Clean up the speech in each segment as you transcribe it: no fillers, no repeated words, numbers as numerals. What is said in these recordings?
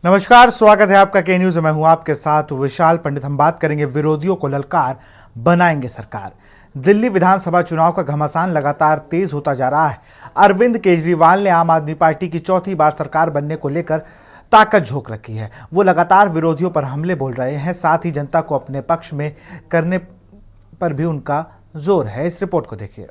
नमस्कार, स्वागत है आपका के न्यूज में। मैं हूं आपके साथ विशाल पंडित। हम बात करेंगे विरोधियों को ललकार बनाएंगे सरकार। दिल्ली विधानसभा चुनाव का घमासान लगातार तेज होता जा रहा है। अरविंद केजरीवाल ने आम आदमी पार्टी की चौथी बार सरकार बनने को लेकर ताकत झोंक रखी है। वो लगातार विरोधियों पर हमले बोल रहे हैं, साथ ही जनता को अपने पक्ष में करने पर भी उनका जोर है। इस रिपोर्ट को देखिए।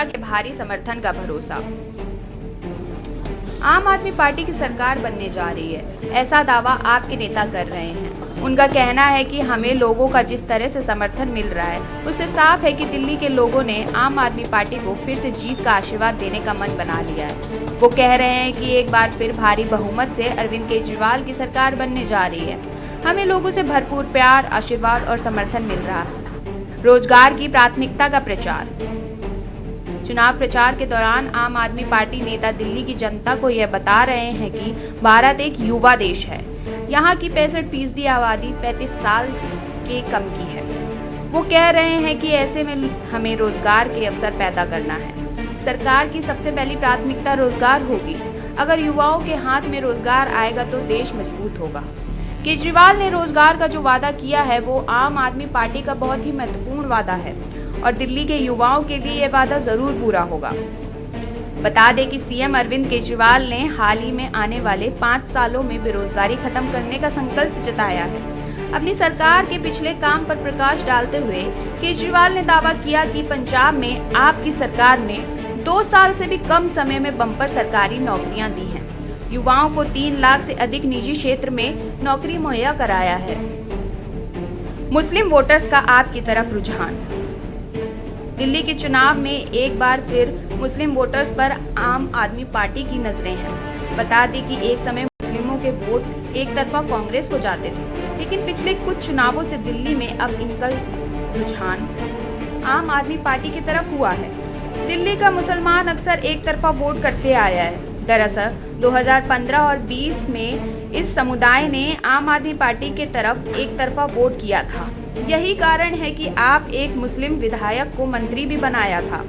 के भारी समर्थन का भरोसा। आम आदमी पार्टी की सरकार बनने जा रही है, ऐसा दावा आपके नेता कर रहे हैं। उनका कहना है कि हमें लोगों का जिस तरह से समर्थन मिल रहा है, उससे साफ है कि दिल्ली के लोगों ने आम आदमी पार्टी को फिर से जीत का आशीर्वाद देने का मन बना लिया है। वो कह रहे हैं कि एक बार फिर भारी बहुमत से अरविंद केजरीवाल की सरकार बनने जा रही है। हमें लोगों से भरपूर प्यार, आशीर्वाद और समर्थन मिल रहा है। रोजगार की प्राथमिकता का प्रचार। चुनाव प्रचार के दौरान आम आदमी पार्टी नेता दिल्ली की जनता को यह बता रहे हैं कि भारत एक युवा देश है। यहाँ की 65% आबादी 35 साल के कम की है। वो कह रहे हैं कि ऐसे में हमें रोजगार के अवसर पैदा करना है। सरकार की सबसे पहली प्राथमिकता रोजगार होगी। अगर युवाओं के हाथ में रोजगार आएगा तो देश मजबूत होगा। केजरीवाल ने रोजगार का जो वादा किया है वो आम आदमी पार्टी का बहुत ही महत्वपूर्ण वादा है और दिल्ली के युवाओं के लिए यह वादा जरूर पूरा होगा। बता दें कि सीएम अरविंद केजरीवाल ने हाल ही में आने वाले 5 सालों में बेरोजगारी खत्म करने का संकल्प जताया है। अपनी सरकार के पिछले काम पर प्रकाश डालते हुए केजरीवाल ने दावा किया कि पंजाब में आपकी सरकार ने 2 साल से भी कम समय में बम्पर सरकारी नौकरियां दी हैं। युवाओं को 3 लाख से अधिक निजी क्षेत्र में नौकरी मुहैया कराया है। मुस्लिम वोटर्स का आपकी तरफ रुझान। दिल्ली के चुनाव में एक बार फिर मुस्लिम वोटर्स पर आम आदमी पार्टी की नजरें हैं। बता दें कि एक समय मुस्लिमों के वोट एक तरफा कांग्रेस को जाते थे, लेकिन पिछले कुछ चुनावों से दिल्ली में अब इनका रुझान आम आदमी पार्टी की तरफ हुआ है। दिल्ली का मुसलमान अक्सर एक तरफा वोट करते आया है। दरअसल 2015 और 20 में इस समुदाय ने आम आदमी पार्टी के तरफ एक तरफा वोट किया था। यही कारण है कि आप एक मुस्लिम विधायक को मंत्री भी बनाया था।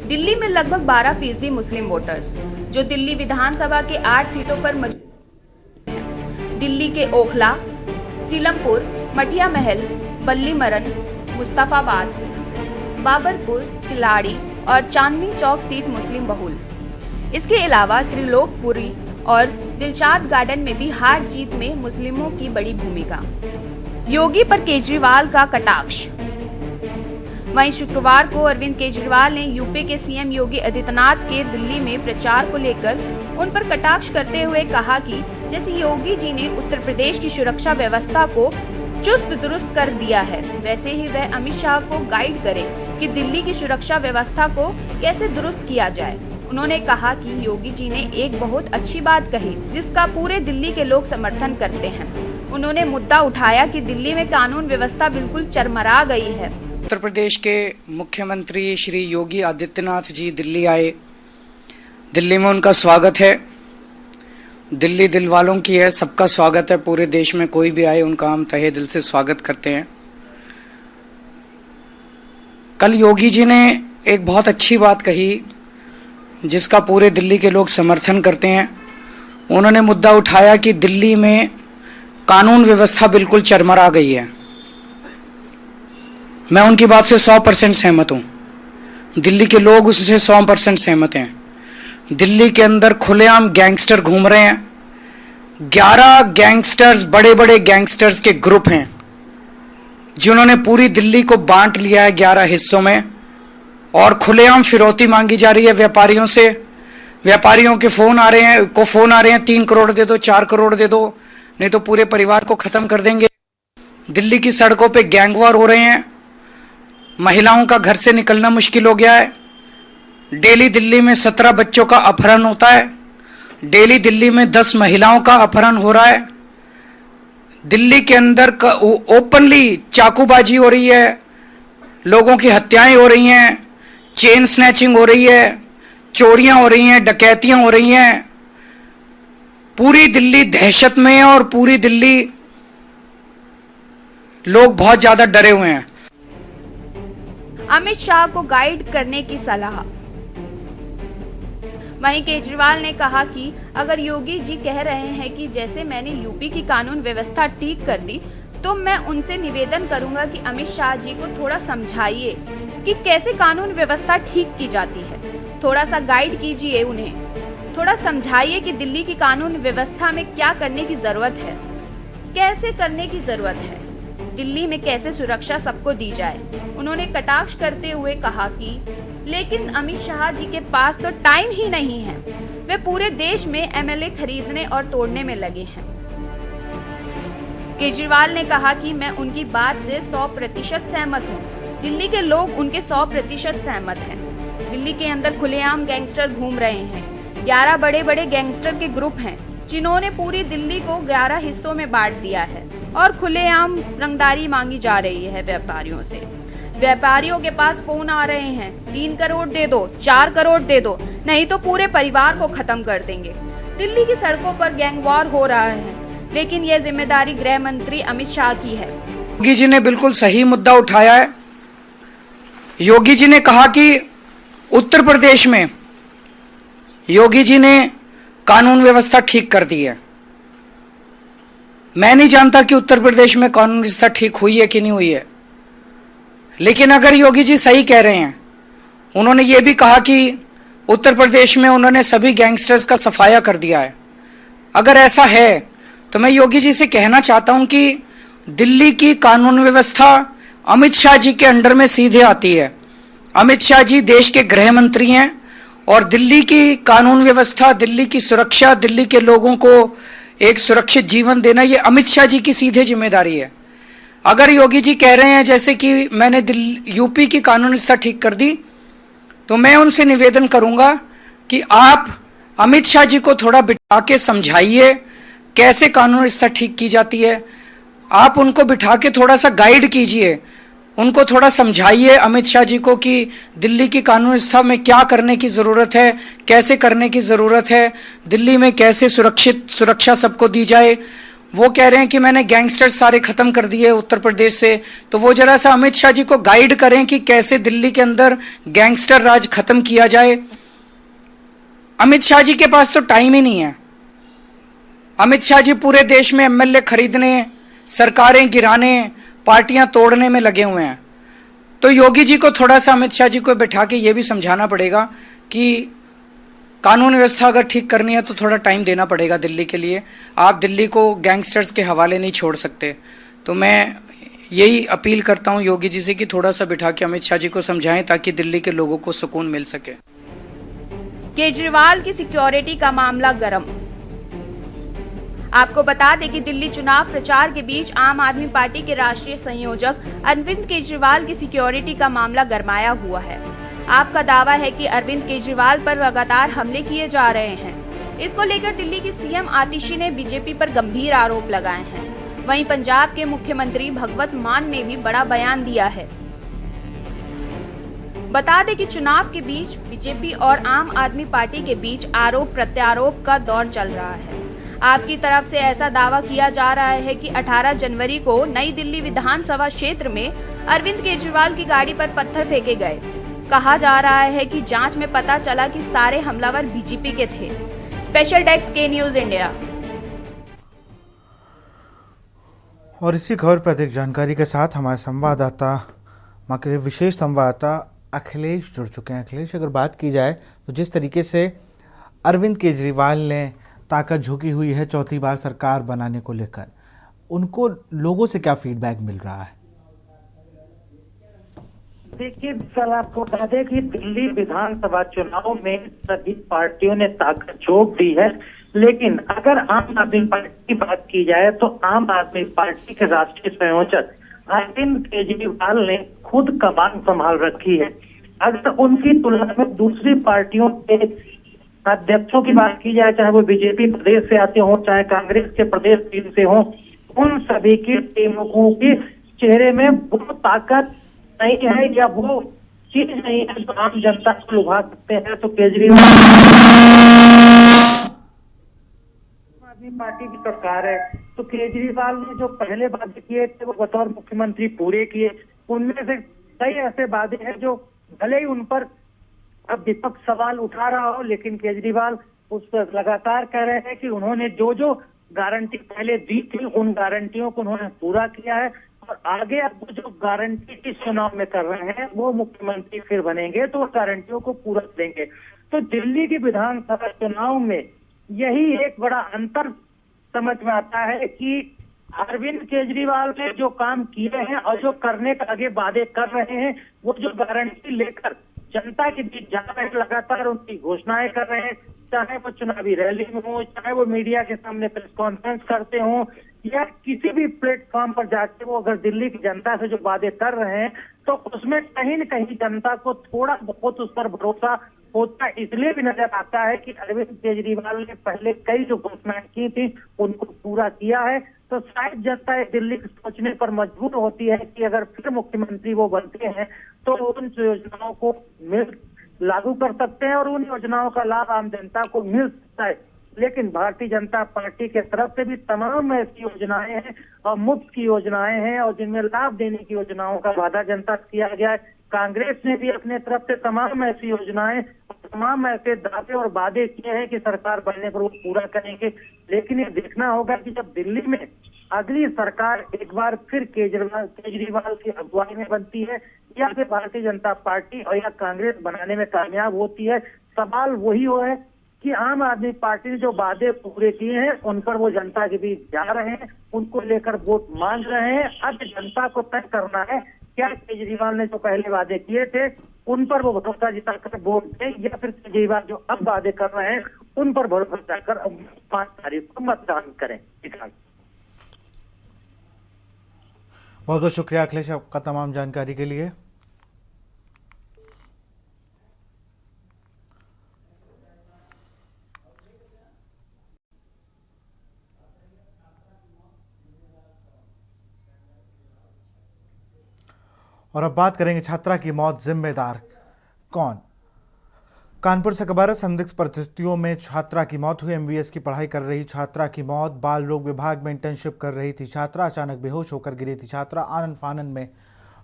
दिल्ली में लगभग 12% मुस्लिम वोटर्स जो दिल्ली विधानसभा के 8 सीटों पर मौजूद हैं। दिल्ली के ओखला, सीलमपुर, मटिया महल, बल्लीमरन, मुस्तफाबाद, बाबरपुर, किलाड़ी और चांदनी चौक सीट मुस्लिम बहुल। इसके अलावा त्रिलोकपुरी और दिलशाद गार्डन में भी हार जीत में मुस्लिमों की बड़ी भूमिका। योगी पर केजरीवाल का कटाक्ष। वहीं शुक्रवार को अरविंद केजरीवाल ने यूपी के सीएम योगी आदित्यनाथ के दिल्ली में प्रचार को लेकर उन पर कटाक्ष करते हुए कहा कि जैसे योगी जी ने उत्तर प्रदेश की सुरक्षा व्यवस्था को चुस्त दुरुस्त कर दिया है, वैसे ही वह अमित शाह को गाइड करें कि दिल्ली की सुरक्षा व्यवस्था को कैसे दुरुस्त किया जाए। उन्होंने कहा कि योगी जी ने एक बहुत अच्छी बात कही जिसका पूरे दिल्ली के लोग समर्थन करते हैं। उन्होंने मुद्दा उठाया कि दिल्ली में कानून व्यवस्था बिल्कुल चरमरा गई है। उत्तर प्रदेश के मुख्यमंत्री श्री योगी आदित्यनाथ जी दिल्ली आए। दिल्ली में उनका स्वागत है। दिल्ली दिल वालों की है, सबका स्वागत है। पूरे देश में कोई भी आए उनका हम तहे दिल से स्वागत करते हैं। कल योगी जी ने एक बहुत अच्छी बात कही जिसका पूरे दिल्ली के लोग समर्थन करते हैं। उन्होंने मुद्दा उठाया कि दिल्ली में कानून व्यवस्था बिल्कुल चरमरा गई है। मैं उनकी बात से 100% सहमत हूँ। दिल्ली के लोग उससे 100% सहमत हैं। दिल्ली के अंदर खुलेआम गैंगस्टर घूम रहे हैं। 11 गैंगस्टर्स, बड़े बड़े गैंगस्टर्स के ग्रुप हैं जिन्होंने पूरी दिल्ली को बांट लिया है 11 हिस्सों में, और खुलेआम फिरौती मांगी जा रही है व्यापारियों से। व्यापारियों के फोन आ रहे हैं 3 करोड़ दे दो, 4 करोड़ दे दो, नहीं तो पूरे परिवार को खत्म कर देंगे। दिल्ली की सड़कों पे गैंगवार हो रहे हैं। महिलाओं का घर से निकलना मुश्किल हो गया है। डेली दिल्ली में 17 बच्चों का अपहरण होता है। डेली दिल्ली में 10 महिलाओं का अपहरण हो रहा है। दिल्ली के अंदर ओपनली चाकूबाजी हो रही है, लोगों की हत्याएं हो रही हैं, चेन स्नैचिंग हो रही है, चोरियां हो रही हैं, डकैतियां हो रही हैं। पूरी दिल्ली दहशत में है और पूरी दिल्ली लोग बहुत ज्यादा डरे हुए हैं। अमित शाह को गाइड करने की सलाह। वहीं केजरीवाल ने कहा कि अगर योगी जी कह रहे हैं कि जैसे मैंने यूपी की कानून व्यवस्था ठीक कर दी, तो मैं उनसे निवेदन करूंगा कि अमित शाह जी को थोड़ा समझाइए कि कैसे कानून व्यवस्था ठीक की जाती है। थोड़ा सा गाइड कीजिए उन्हें, थोड़ा समझाइए कि दिल्ली की कानून व्यवस्था में क्या करने की जरूरत है, कैसे करने की जरूरत है, दिल्ली में कैसे सुरक्षा सबको दी जाए। उन्होंने कटाक्ष करते हुए कहा कि लेकिन अमित शाह जी के पास तो टाइम ही नहीं है, वे पूरे देश में एमएलए खरीदने और तोड़ने में लगे हैं। केजरीवाल ने कहा कि मैं उनकी बात से 100% सहमत हूँ। दिल्ली के लोग उनके 100% सहमत हैं। दिल्ली के अंदर खुलेआम गैंगस्टर घूम रहे हैं। 11 बड़े बड़े गैंगस्टर के ग्रुप हैं, जिन्होंने पूरी दिल्ली को 11 हिस्सों में बांट दिया है और खुलेआम रंगदारी मांगी जा रही है व्यापारियों से। व्यापारियों के पास फोन आ रहे हैं, 3 करोड़ दे दो, 4 करोड़ दे दो, नहीं तो पूरे परिवार को खत्म कर देंगे। दिल्ली की सड़कों पर गैंग वॉर हो रहा है, लेकिन यह जिम्मेदारी गृह मंत्री अमित शाह की है। योगी जी ने बिल्कुल सही मुद्दा उठाया है। योगी जी ने कहा कि उत्तर प्रदेश में योगी जी ने कानून व्यवस्था ठीक कर दी है। मैं नहीं जानता कि उत्तर प्रदेश में कानून व्यवस्था ठीक हुई है कि नहीं हुई है, लेकिन अगर योगी जी सही कह रहे हैं, उन्होंने ये भी कहा कि उत्तर प्रदेश में उन्होंने सभी गैंगस्टर्स का सफाया कर दिया है। अगर ऐसा है तो मैं योगी जी से कहना चाहता हूं कि दिल्ली की कानून व्यवस्था अमित शाह जी के अंडर में सीधे आती है। अमित शाह जी देश के गृह मंत्री हैं और दिल्ली की कानून व्यवस्था, दिल्ली की सुरक्षा, दिल्ली के लोगों को एक सुरक्षित जीवन देना, ये अमित शाह जी की सीधे जिम्मेदारी है। अगर योगी जी कह रहे हैं जैसे कि मैंने यूपी की कानून व्यवस्था ठीक कर दी, तो मैं उनसे निवेदन करूंगा कि आप अमित शाह जी को थोड़ा बिठा के समझाइए कैसे कानून व्यवस्था ठीक की जाती है। आप उनको बिठा के थोड़ा सा गाइड कीजिए, उनको थोड़ा समझाइए अमित शाह जी को कि दिल्ली की कानून व्यवस्था में क्या करने की ज़रूरत है, कैसे करने की ज़रूरत है, दिल्ली में कैसे सुरक्षा सबको दी जाए। वो कह रहे हैं कि मैंने गैंगस्टर सारे खत्म कर दिए उत्तर प्रदेश से, तो वो जरा सा अमित शाह जी को गाइड करें कि कैसे दिल्ली के अंदर गैंगस्टर राज खत्म किया जाए। अमित शाह जी के पास तो टाइम ही नहीं है। अमित शाह जी पूरे देश में एमएलए खरीदने, सरकारें गिराने, पार्टियां तोड़ने में लगे हुए हैं। तो योगी जी को थोड़ा सा अमित शाह जी को बैठा के ये भी समझाना पड़ेगा कि कानून व्यवस्था अगर ठीक करनी है तो थोड़ा टाइम देना पड़ेगा दिल्ली के लिए। आप दिल्ली को गैंगस्टर्स के हवाले नहीं छोड़ सकते। तो मैं यही अपील करता हूं योगी जी से कि थोड़ा सा बिठा के अमित शाह जी को समझाएं ताकि दिल्ली के लोगों को सुकून मिल सके। केजरीवाल की सिक्योरिटी का मामला गर्म। आपको बता दें कि दिल्ली चुनाव प्रचार के बीच आम आदमी पार्टी के राष्ट्रीय संयोजक अरविंद केजरीवाल की सिक्योरिटी का मामला गरमाया हुआ है। आपका दावा है कि अरविंद केजरीवाल पर लगातार हमले किए जा रहे हैं। इसको लेकर दिल्ली की सीएम आतिशी ने बीजेपी पर गंभीर आरोप लगाए हैं। वहीं पंजाब के मुख्यमंत्री भगवत मान ने भी बड़ा बयान दिया है। बता दें कि चुनाव के बीच बीजेपी और आम आदमी पार्टी के बीच आरोप प्रत्यारोप का दौर चल रहा है। आपकी तरफ से ऐसा दावा किया जा रहा है कि 18 जनवरी को नई दिल्ली विधानसभा क्षेत्र में अरविंद केजरीवाल की गाड़ी पर पत्थर फेंके गए। कहा जा रहा है कि जांच में पता चला कि सारे हमलावर बीजेपी के थे। स्पेशल डेस्क के न्यूज इंडिया। और इसी खबर पर अधिक जानकारी के साथ हमारे संवाददाता, हमारे विशेष संवाददाता अखिलेश जुड़ चुके हैं। अखिलेश, अगर बात की जाए तो जिस तरीके से अरविंद केजरीवाल ने ताकत झुकी हुई है चौथी बार सरकार बनाने को लेकर, उनको लोगों से क्या फीडबैक मिल रहा है? देखिए सर, आपको बता दें कि दिल्ली विधानसभा चुनाव में सभी पार्टियों ने ताकत झोंक दी है, लेकिन अगर आम आदमी पार्टी की बात की जाए तो आम आदमी पार्टी के राष्ट्रीय संयोजक अरविंद केजरीवाल ने खुद कमान संभाल रखी है। अगर उनकी तुलना में दूसरी पार्टियों के अध्यक्षों की बात की जाए, चाहे वो बीजेपी प्रदेश से आते हो, चाहे कांग्रेस के प्रदेश टीम से हो, उन सभी की टीमों के चेहरे में वो ताकत नहीं है या वो चीज नहीं है जो आम जनता को लुभा सकते हैं। तो केजरीवाल आदमी पार्टी की सरकार है, तो केजरीवाल ने जो पहले वादे किए थे वो बतौर मुख्यमंत्री पूरे किए। उनमें से कई ऐसे वादे हैं जो भले ही उन पर अब विपक्ष सवाल उठा रहा हो, लेकिन केजरीवाल उस पर लगातार कह रहे हैं कि उन्होंने जो जो गारंटी पहले दी थी उन गारंटियों को उन्होंने पूरा किया है, और आगे अब वो जो गारंटी इस चुनाव में कर रहे हैं वो मुख्यमंत्री फिर बनेंगे तो वो गारंटियों को पूरा करेंगे। तो दिल्ली की विधानसभा चुनाव में यही एक बड़ा अंतर समझ में आता है कि अरविंद केजरीवाल ने जो काम किए हैं और जो करने का आगे वादे कर रहे हैं, वो जो गारंटी लेकर जनता के बीच जा रहे हैं, लगातार उनकी घोषणाएं कर रहे हैं, चाहे वो चुनावी रैली में हो, चाहे वो मीडिया के सामने प्रेस कॉन्फ्रेंस करते हो, या किसी भी प्लेटफॉर्म पर जाके वो अगर दिल्ली की जनता से जो वादे कर रहे हैं तो उसमें कहीं न कहीं जनता को थोड़ा बहुत उस पर भरोसा होता इसलिए भी नजर आता है कि अरविंद केजरीवाल ने पहले कई जो घोषणाएं की थी उनको पूरा किया है। तो शायद जनता दिल्ली के सोचने पर मजबूर होती है कि अगर फिर मुख्यमंत्री वो बनते हैं तो उन योजनाओं को लागू कर सकते हैं और उन योजनाओं का लाभ आम जनता को मिल सकता है। लेकिन भारतीय जनता पार्टी के तरफ से भी तमाम ऐसी योजनाएं हैं और मुफ्त की योजनाएं हैं और जिनमें लाभ देने की योजनाओं का वादा जनता से किया गया है। कांग्रेस ने भी अपने तरफ से तमाम ऐसी योजनाएं, तमाम ऐसे दावे और वादे किए हैं कि सरकार बनने पर वो पूरा करेंगे। लेकिन ये देखना होगा कि जब दिल्ली में अगली सरकार एक बार फिर केजरीवाल की अगुवाई में बनती है या फिर भारतीय जनता पार्टी और या कांग्रेस बनाने में कामयाब होती है, सवाल वही हो है कि आम आदमी पार्टी ने जो वादे पूरे किए हैं उन पर वो जनता के बीच जा रहे हैं, उनको लेकर वोट मांग रहे हैं। अब जनता को तय करना है क्या केजरीवाल ने जो पहले वादे किए थे उन पर वो भरोसा जताकर वोट दें या फिर केजरीवाल जो अब वादे कर रहे हैं उन पर भरोसा जताकर 5 तारीख को मतदान करें। बहुत बहुत शुक्रिया अखिलेश आपका तमाम जानकारी के लिए। और अब बात करेंगे छात्रा की मौत जिम्मेदार कौन। कानपुर से खबर है, संदिग्ध परिस्थितियों में छात्रा की मौत हुई। एमबीबीएस की पढ़ाई कर रही छात्रा की मौत। बाल रोग विभाग में इंटर्नशिप कर रही थी छात्रा, अचानक बेहोश होकर गिरी थी छात्रा। आनन फानन में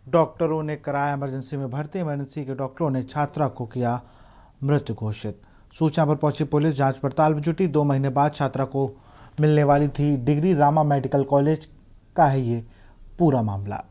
डॉक्टरों ने कराया इमरजेंसी में भर्ती। इमरजेंसी के डॉक्टरों ने छात्रा को किया मृत घोषित। सूचना पर पहुंची पुलिस जांच पड़ताल में जुटी। 2 महीने बाद छात्रा को मिलने वाली थी डिग्री। रामा मेडिकल कॉलेज का है ये पूरा मामला।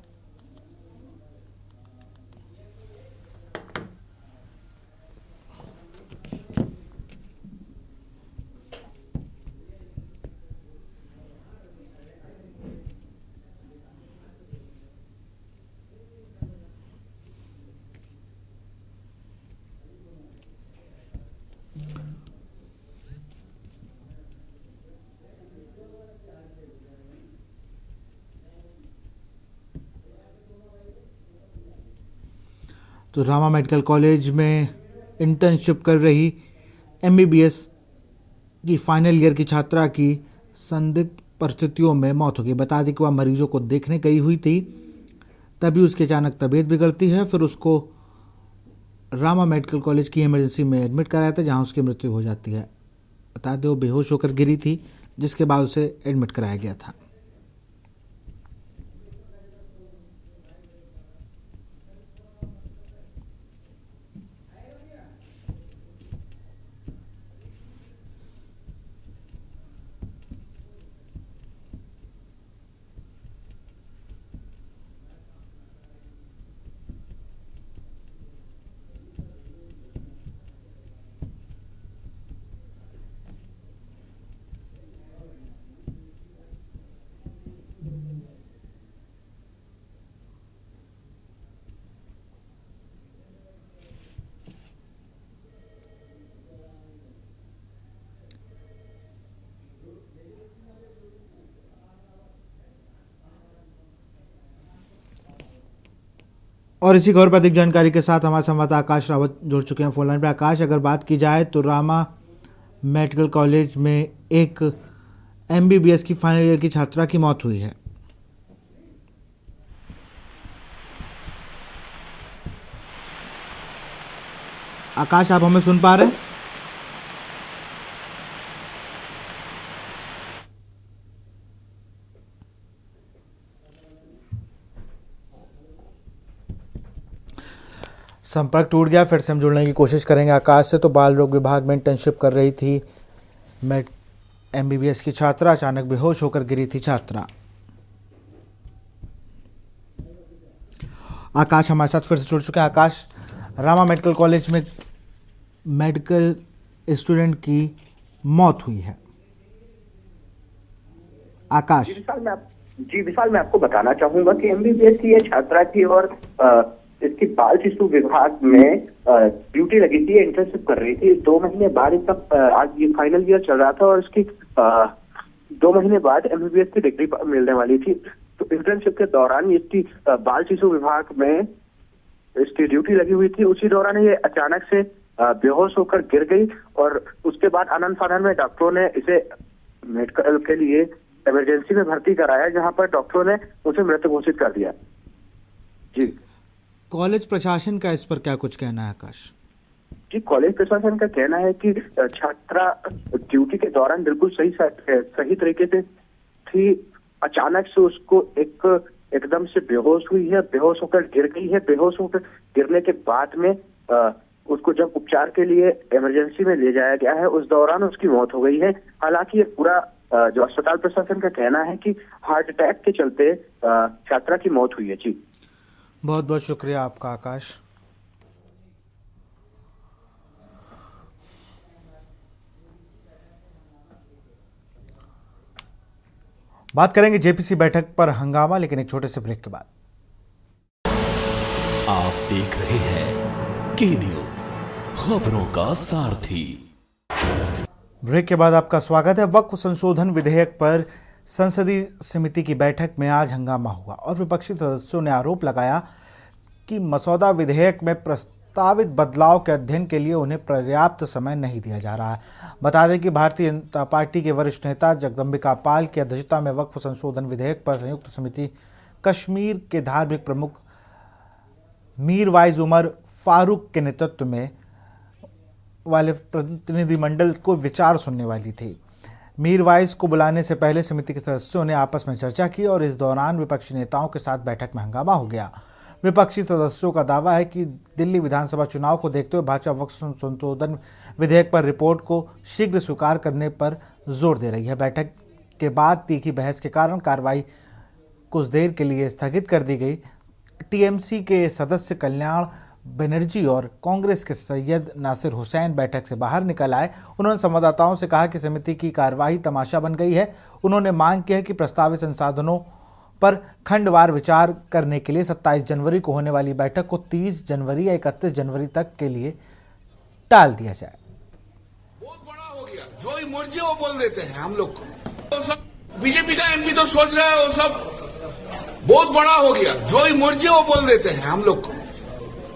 तो रामा मेडिकल कॉलेज में इंटर्नशिप कर रही एमबीबीएस की फाइनल ईयर की छात्रा की संदिग्ध परिस्थितियों में मौत हो गई। बता दें कि वह मरीजों को देखने गई हुई थी, तभी उसकी अचानक तबीयत बिगड़ती है। फिर उसको रामा मेडिकल कॉलेज की इमरजेंसी में एडमिट कराया था, जहां उसकी मृत्यु हो जाती है। बता दें वो बेहोश होकर गिरी थी, जिसके बाद उसे एडमिट कराया गया था। और इसी खबर पर अधिक जानकारी के साथ हमारे संवाददाता आकाश रावत जुड़ चुके हैं फोन लाइन पर। आकाश, अगर बात की जाए तो रामा मेडिकल कॉलेज में एक एमबीबीएस की फाइनल ईयर की छात्रा की मौत हुई है। आकाश, आप हमें सुन पा रहे हैं? संपर्क टूट गया। फिर से हम जुड़ने की कोशिश करेंगे आकाश से। तो बाल रोग विभाग में इंटर्नशिप कर रही थी MBBS की छात्रा, अचानक बेहोश होकर गिरी थी छात्रा। आकाश हमारे साथ फिर से जुड़ चुके हैं। आकाश, रामा मेडिकल कॉलेज में मेडिकल स्टूडेंट की मौत हुई है। आकाश विशाल, मैं आपको बताना चाहूंगा कि MBBS की ये छात्रा थी और इसकी बाल शिशु विभाग में ड्यूटी लगी थी, इंटर्नशिप कर रही थी। 2 महीने बाद इसका आज ये फाइनल ईयर चल रहा था और इसकी 2 महीने बाद MBBS की डिग्री मिलने वाली थी। तो इंटर्नशिप के दौरान इसकी बाल शिशु विभाग में इसकी ड्यूटी लगी हुई थी। उसी दौरान ये अचानक से बेहोश होकर गिर गई और उसके बाद आनंद फानन में डॉक्टरों ने इसे मेडिकल के लिए इमरजेंसी में भर्ती कराया, जहां पर डॉक्टरों ने उसे मृत घोषित कर दिया। जी, कॉलेज प्रशासन का इस पर क्या कुछ कहना है आकाश? जी, कॉलेज प्रशासन का कहना है कि छात्रा ड्यूटी के दौरान बिल्कुल सही तरीके से थी। अचानक से उसको एकदम से बेहोश हुई है, बेहोश होकर गिर गई है। बेहोश होकर गिरने के बाद में उसको जब उपचार के लिए इमरजेंसी में ले जाया गया है, उस दौरान उसकी मौत हो गई है। हालांकि ये पूरा जो अस्पताल प्रशासन का कहना है कि हार्ट अटैक के चलते छात्रा की मौत हुई है। जी, बहुत बहुत शुक्रिया आपका आकाश। बात करेंगे JPC बैठक पर हंगामा, लेकिन एक छोटे से ब्रेक के बाद। आप देख रहे हैं के न्यूज, खबरों का सारथी। ब्रेक के बाद आपका स्वागत है। वक्फ संशोधन विधेयक पर संसदीय समिति की बैठक में आज हंगामा हुआ और विपक्षी सदस्यों ने आरोप लगाया कि मसौदा विधेयक में प्रस्तावित बदलाव के अध्ययन के लिए उन्हें पर्याप्त समय नहीं दिया जा रहा है। बता दें कि भारतीय जनता पार्टी के वरिष्ठ नेता जगदम्बिका पाल की अध्यक्षता में वक्फ संशोधन विधेयक पर संयुक्त समिति कश्मीर के धार्मिक प्रमुख मीरवाइज उमर फारूक के नेतृत्व में वाले प्रतिनिधिमंडल को विचार सुनने वाली थी। मीरवाइज को बुलाने से पहले समिति के सदस्यों ने आपस में चर्चा की और इस दौरान विपक्षी नेताओं के साथ बैठक में हंगामा हो गया। विपक्षी सदस्यों का दावा है कि दिल्ली विधानसभा चुनाव को देखते हुए भाजपा वक्फ संशोधन विधेयक पर रिपोर्ट को शीघ्र स्वीकार करने पर जोर दे रही है। बैठक के बाद तीखी बहस के कारण कार्रवाई कुछ देर के लिए स्थगित कर दी गई। TMC के सदस्य कल्याण बनर्जी और कांग्रेस के सैयद नासिर हुसैन बैठक से बाहर निकल आए। उन्होंने संवाददाताओं से कहा कि समिति की कार्यवाही तमाशा बन गई है। उन्होंने मांग की है कि प्रस्तावित संसाधनों पर खंडवार विचार करने के लिए 27 जनवरी को होने वाली बैठक को 30 जनवरी या 31 जनवरी तक के लिए टाल दिया जाए। बहुत बड़ा हो गया, जो इमर्जी वो बोल देते हैं हम लोग को। सब बीजेपी का MP तो सोच रहा है वो सब बहुत बड़ा हो गया, जो इमर्जी वो बोल देते हैं हम लोग को।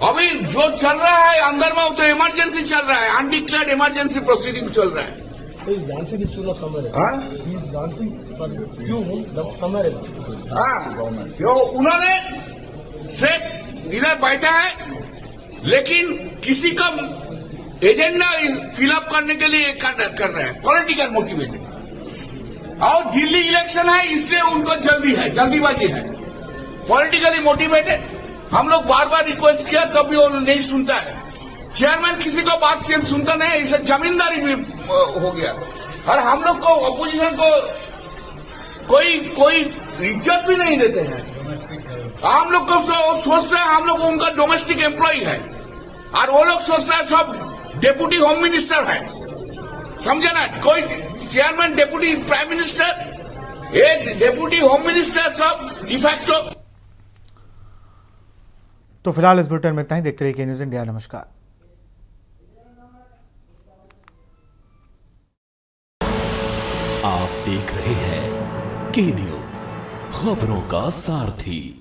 अभी जो चल रहा है अंदर में तो इमरजेंसी चल रहा है, अनडिक्लेयर्ड इमरजेंसी प्रोसीडिंग चल रहा है। उन्होंने सिर्फ इधर बैठा है, लेकिन किसी का एजेंडा फिलअप करने के लिए कर रहे हैं, पॉलिटिकल मोटिवेटेड। और दिल्ली इलेक्शन है इसलिए उनको जल्दीबाजी है, पॉलिटिकली मोटिवेटेड। हम लोग बार बार रिक्वेस्ट किया कभी वो नहीं सुनता है। चेयरमैन किसी को बात सुनता नहीं है, इसे जमींदारी भी हो गया। और हम लोग को अपोजिशन को कोई इज्जत भी नहीं देते हैं। हम लोग को सोचते हैं हम लोग उनका डोमेस्टिक एम्प्लॉय है और वो लोग सोचते हैं सब डेप्यूटी होम मिनिस्टर है। समझे ना, कोई चेयरमैन डेप्यूटी प्राइम मिनिस्टर, ये डेप्यूटी होम मिनिस्टर सब डिफैक्टो। तो फिलहाल इस बुलेटिन में इतना ही। देखते रहिए के न्यूज इंडिया। नमस्कार। आप देख रहे हैं के न्यूज, खबरों का सारथी।